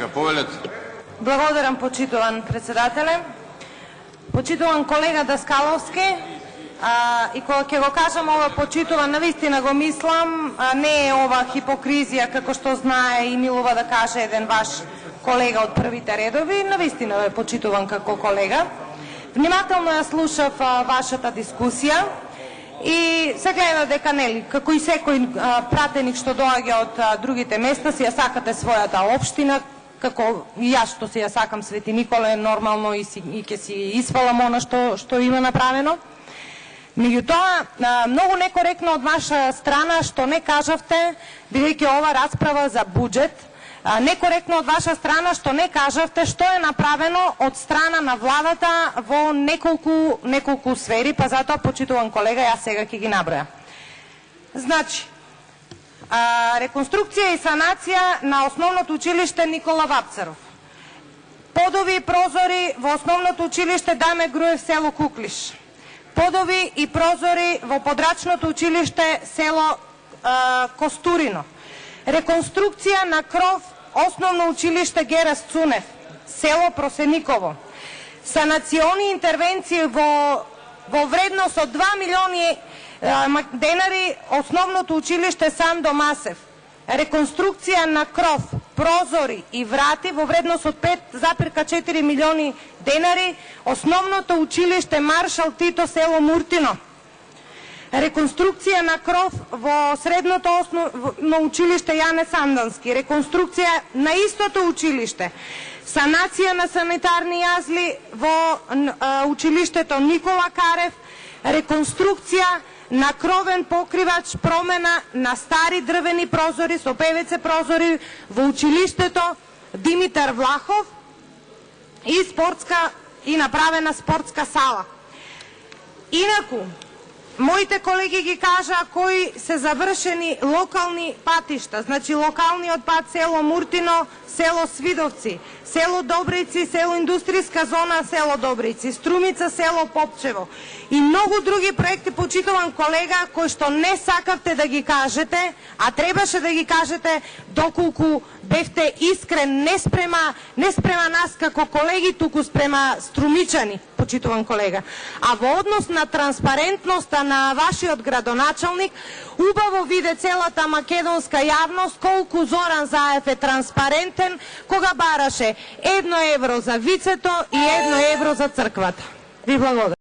Реплика, повелете. Благодарам, почитуван председателе. Почитуван колега Даскаловски, и кога ќе го кажам ова почитуван, навистина го мислам, не е ова хипокризија како што знае и милува да каже еден ваш колега од првите редови, навистина е почитуван како колега. Внимателно ја слушав вашата дискусија и се гледа дека нели, како и секој пратеник што доаѓа од другите места, си ја сакате својата општина, како и јас што си ја сакам Свети Николе, нормално и ќе си испалам она што има направено. Меѓутоа, многу некоректно од ваша страна што не кажавте, бидејќи ова расправа за буџет, некоректно од ваша страна што не кажавте што е направено од страна на владата во неколку сфери, па затоа, почитуван колега, јас сега ќе ги наброја. Значи, реконструкција и санација на основното училиште Никола Вапцаров. Подови и прозори во основното училиште Даме Груев, село Куклиш. Подови и прозори во подрачното училиште село Костурино. Реконструкција на кров основно училиште Герас Цунев, село Просениково. Санациони интервенции во вредност од 2 милиони денари основното училиште Сандо Масев. Реконструкција на кров, прозори и врати во вредност од 5,4 милиони денари основното училиште Маршал Тито, село Муртино. Реконструкција на кров во средното основно училиште Јане Сандански. Реконструкција на истото училиште. Санација на санитарни јазли во училиштето Никола Карев. Реконструкција на кровен покривач, промена на стари дрвени прозори со ПВЦ прозори во училиштето Димитар Влахов и направена спортска сала. Инаку, моите колеги ги кажа кои се завршени локални патишта, значи локалниот пат село Муртино, село Свидовци, село Добрици, село Индустријска зона, село Добрици, Струмица, село Попчево и многу други проекти, почитуван колега, кои што не сакавте да ги кажете, а требаше да ги кажете доколку бевте искрен, не спрема нас како колеги, туку спрема струмичани, почитуван колега. А во однос на транспарентноста на вашиот градоначалник, убаво виде целата македонска јавност колку Зоран Заев е транспарентен кога бараше 1 евро за вицето и 1 евро за црквата. Ви благодарам.